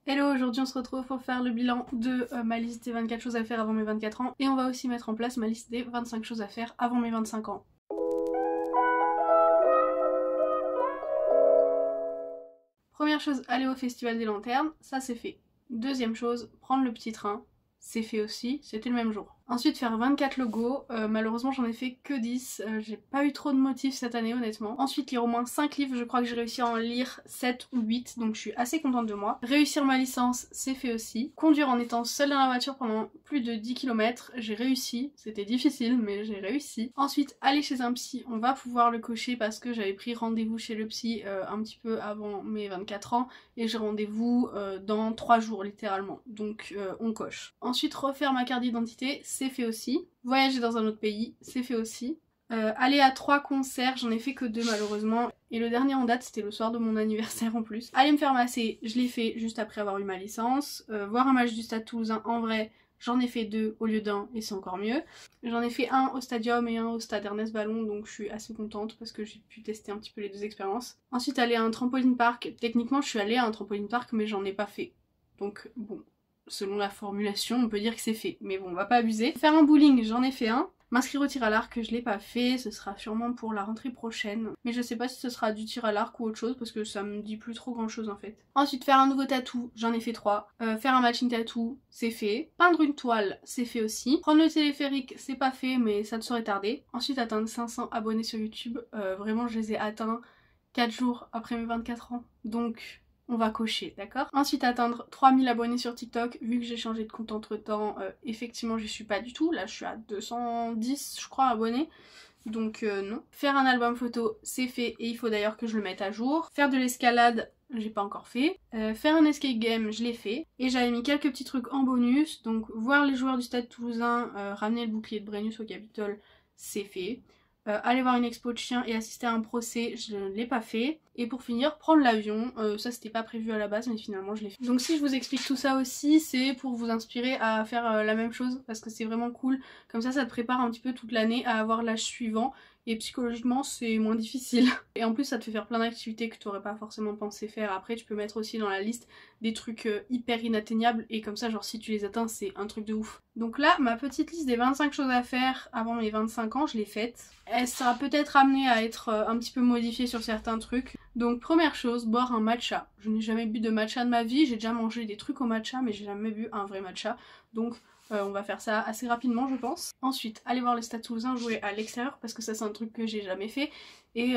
Hello, aujourd'hui on se retrouve pour faire le bilan de ma liste des 24 choses à faire avant mes 24 ans et on va aussi mettre en place ma liste des 25 choses à faire avant mes 25 ans. Première chose, aller au Festival des Lanternes, ça c'est fait. Deuxième chose, prendre le petit train, c'est fait aussi, c'était le même jour. Ensuite faire 24 logos, malheureusement j'en ai fait que 10, j'ai pas eu trop de motifs cette année honnêtement. Ensuite lire au moins 5 livres, je crois que j'ai réussi à en lire 7 ou 8, donc je suis assez contente de moi. Réussir ma licence, c'est fait aussi. Conduire en étant seule dans la voiture pendant plus de 10 km, j'ai réussi, c'était difficile mais j'ai réussi. Ensuite aller chez un psy, on va pouvoir le cocher parce que j'avais pris rendez-vous chez le psy un petit peu avant mes 24 ans et j'ai rendez-vous dans 3 jours littéralement, donc on coche. Ensuite refaire ma carte d'identité, c'est fait aussi. Voyager dans un autre pays, c'est fait aussi. Aller à 3 concerts, j'en ai fait que 2 malheureusement. Et le dernier en date, c'était le soir de mon anniversaire en plus. Aller me faire masser, je l'ai fait juste après avoir eu ma licence. Voir un match du Stade Toulousain en vrai, j'en ai fait 2 au lieu d'1 et c'est encore mieux. J'en ai fait un au Stadium et un au Stade Ernest Ballon, donc je suis assez contente parce que j'ai pu tester un petit peu les deux expériences. Ensuite aller à un trampoline park. Techniquement je suis allée à un trampoline park mais j'en ai pas fait. Donc bon, selon la formulation, on peut dire que c'est fait. Mais bon, on va pas abuser. Faire un bowling, j'en ai fait un. M'inscrire au tir à l'arc, je l'ai pas fait. Ce sera sûrement pour la rentrée prochaine. Mais je sais pas si ce sera du tir à l'arc ou autre chose parce que ça me dit plus trop grand chose en fait. Ensuite, faire un nouveau tatou, j'en ai fait 3. Faire un matching tattoo, c'est fait. Peindre une toile, c'est fait aussi. Prendre le téléphérique, c'est pas fait, mais ça ne saurait tarder. Ensuite, atteindre 500 abonnés sur YouTube. Vraiment, je les ai atteints 4 jours après mes 24 ans. Donc on va cocher, d'accord? Ensuite atteindre 3000 abonnés sur TikTok, vu que j'ai changé de compte entre temps, effectivement j'y suis pas du tout, là je suis à 210 je crois abonnés, donc non. Faire un album photo, c'est fait et il faut d'ailleurs que je le mette à jour. Faire de l'escalade, j'ai pas encore fait. Faire un escape game, je l'ai fait. Et j'avais mis quelques petits trucs en bonus, donc voir les joueurs du Stade Toulousain, ramener le bouclier de Brennus au Capitole, c'est fait. Aller voir une expo de chiens et assister à un procès, je ne l'ai pas fait. Et pour finir, prendre l'avion, ça c'était pas prévu à la base mais finalement je l'ai fait. Donc si je vous explique tout ça aussi, c'est pour vous inspirer à faire la même chose parce que c'est vraiment cool. Comme ça te prépare un petit peu toute l'année à avoir l'âge suivant et psychologiquement c'est moins difficile. Et en plus ça te fait faire plein d'activités que tu aurais pas forcément pensé faire après. Tu peux mettre aussi dans la liste des trucs hyper inatteignables et comme ça genre si tu les atteins c'est un truc de ouf. Donc là ma petite liste des 25 choses à faire avant mes 25 ans je l'ai faite. Elle sera peut-être amenée à être un petit peu modifiée sur certains trucs. Donc première chose, boire un matcha. Je n'ai jamais bu de matcha de ma vie, j'ai déjà mangé des trucs au matcha mais j'ai jamais bu un vrai matcha. Donc on va faire ça assez rapidement je pense. Ensuite, aller voir le Stade Toulousain jouer à l'extérieur parce que ça c'est un truc que j'ai jamais fait. Et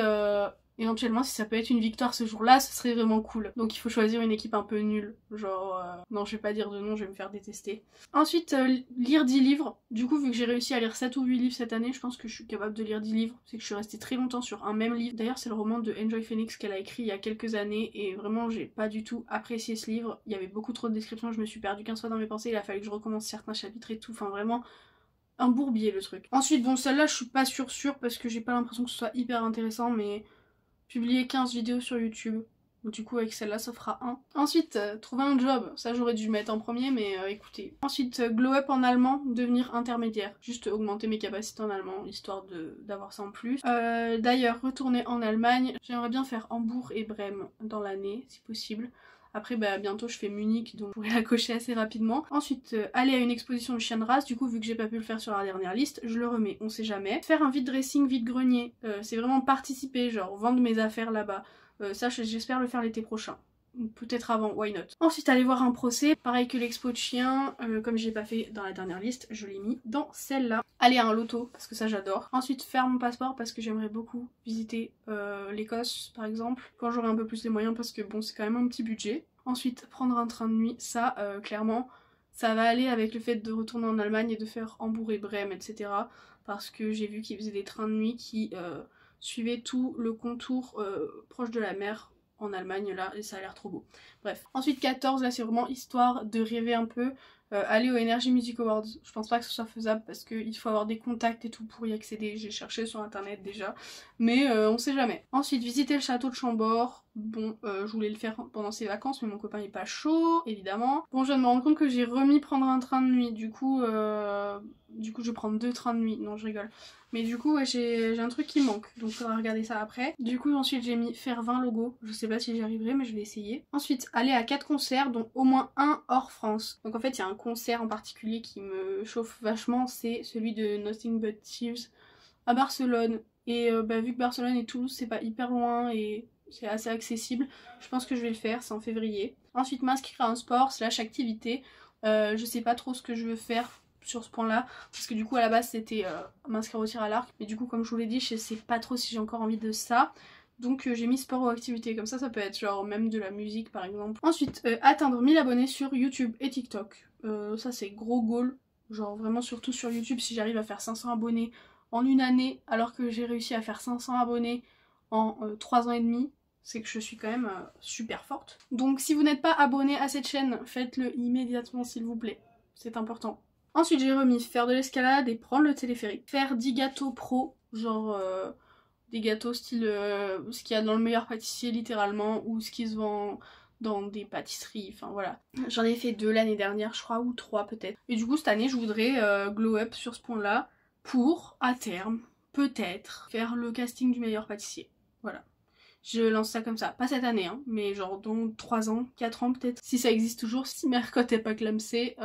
éventuellement si ça peut être une victoire ce jour-là, ce serait vraiment cool. Donc il faut choisir une équipe un peu nulle. Genre, non je vais pas dire de nom, je vais me faire détester. Ensuite, lire 10 livres. Du coup vu que j'ai réussi à lire 7 ou 8 livres cette année, je pense que je suis capable de lire 10 livres. C'est que je suis restée très longtemps sur un même livre. D'ailleurs c'est le roman de Enjoy Phoenix qu'elle a écrit il y a quelques années et vraiment j'ai pas du tout apprécié ce livre. Il y avait beaucoup trop de descriptions, je me suis perdue 15 fois dans mes pensées, il a fallu que je recommence certains chapitres et tout, enfin vraiment un bourbier le truc. Ensuite bon celle-là je suis pas sûre parce que j'ai pas l'impression que ce soit hyper intéressant mais publier 15 vidéos sur YouTube. Du coup avec celle-là ça fera 1. Ensuite trouver un job, ça j'aurais dû le mettre en premier mais écoutez. Ensuite glow up en allemand, devenir intermédiaire, juste augmenter mes capacités en allemand histoire d'avoir ça en plus. D'ailleurs retourner en Allemagne, j'aimerais bien faire Hambourg et Brême dans l'année si possible. Après bah bientôt je fais Munich donc je pourrais la cocher assez rapidement. Ensuite aller à une exposition de chiens de race, du coup vu que j'ai pas pu le faire sur la dernière liste, je le remets, on sait jamais. Faire un vide dressing, vide grenier, c'est vraiment participer, genre vendre mes affaires là-bas. Ça j'espère le faire l'été prochain. Peut-être avant, why not. Ensuite aller voir un procès, pareil que l'expo de chiens, comme j'ai pas fait dans la dernière liste, je l'ai mis dans celle-là. Aller à un loto, parce que ça j'adore. Ensuite faire mon passeport parce que j'aimerais beaucoup visiter l'Écosse par exemple, quand j'aurai un peu plus les moyens parce que bon c'est quand même un petit budget. Ensuite prendre un train de nuit, ça clairement ça va aller avec le fait de retourner en Allemagne et de faire Hambourg et Brême etc. Parce que j'ai vu qu'ils faisaient des trains de nuit qui suivaient tout le contour proche de la mer en Allemagne là et ça a l'air trop beau. Bref. Ensuite 14 là c'est vraiment histoire de rêver un peu. Aller au Energy Music Awards, je pense pas que ce soit faisable parce qu'il faut avoir des contacts et tout pour y accéder, j'ai cherché sur internet déjà, mais on sait jamais. Ensuite visiter le château de Chambord, Bon, je voulais le faire pendant ces vacances, mais mon copain est pas chaud, évidemment. Bon, je viens de me rendre compte que j'ai remis prendre un train de nuit, du coup je vais prendre 2 trains de nuit, non je rigole. Mais du coup, ouais, j'ai un truc qui manque, donc faudra regarder ça après. Du coup, ensuite j'ai mis faire 20 logos, je sais pas si j'y arriverai, mais je vais essayer. Ensuite, aller à 4 concerts, dont au moins un hors France. Donc en fait, il y a un concert en particulier qui me chauffe vachement, c'est celui de Nothing But Thieves à Barcelone. Et vu que Barcelone et Toulouse, c'est pas hyper loin et c'est assez accessible, je pense que je vais le faire, c'est en février. Ensuite, m'inscrire à un sport / activité. Je sais pas trop ce que je veux faire sur ce point là, parce que du coup à la base c'était m'inscrire au tir à l'arc, mais du coup comme je vous l'ai dit, je sais pas trop si j'ai encore envie de ça. Donc j'ai mis sport ou activité, comme ça peut être genre même de la musique par exemple. Ensuite, atteindre 1000 abonnés sur YouTube et TikTok. Ça c'est gros goal, genre vraiment surtout sur YouTube, si j'arrive à faire 500 abonnés en une année, alors que j'ai réussi à faire 500 abonnés en 3 ans et demi, c'est que je suis quand même super forte. Donc si vous n'êtes pas abonné à cette chaîne, faites-le immédiatement s'il vous plaît, c'est important. Ensuite j'ai remis faire de l'escalade et prendre le téléphérique. Faire 10 gâteaux pro, genre des gâteaux style ce qu'il y a dans le meilleur pâtissier littéralement, ou ce qui se vend dans des pâtisseries, enfin voilà. J'en ai fait 2 l'année dernière je crois, ou 3 peut-être. Et du coup cette année je voudrais glow up sur ce point là, pour à terme, peut-être, faire le casting du meilleur pâtissier. Voilà. Je lance ça comme ça. Pas cette année, hein, mais genre dans 3 ans, 4 ans peut-être. Si ça existe toujours, si Mercotte est pas clamsé,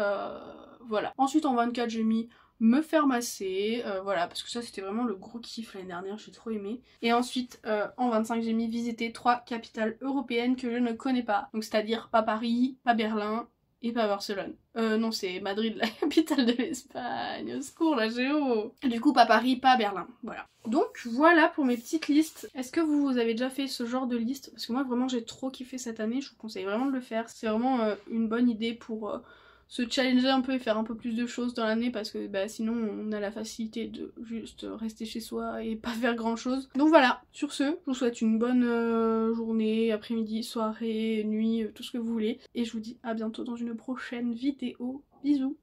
voilà. Ensuite en 24 j'ai mis me faire masser, voilà, parce que ça c'était vraiment le gros kiff l'année dernière, j'ai trop aimé. Et ensuite en 25 j'ai mis visiter 3 capitales européennes que je ne connais pas. Donc c'est-à-dire pas Paris, pas Berlin et pas Barcelone. Non, c'est Madrid, la capitale de l'Espagne. Au secours, la géo. Du coup, pas Paris, pas Berlin. Voilà. Donc, voilà pour mes petites listes. Est-ce que vous avez déjà fait ce genre de liste? Parce que moi, vraiment, j'ai trop kiffé cette année. Je vous conseille vraiment de le faire. C'est vraiment une bonne idée pour se challenger un peu et faire un peu plus de choses dans l'année, parce que sinon on a la facilité de juste rester chez soi et pas faire grand chose. Donc voilà, sur ce, je vous souhaite une bonne journée, après-midi, soirée, nuit, tout ce que vous voulez, et je vous dis à bientôt dans une prochaine vidéo. Bisous.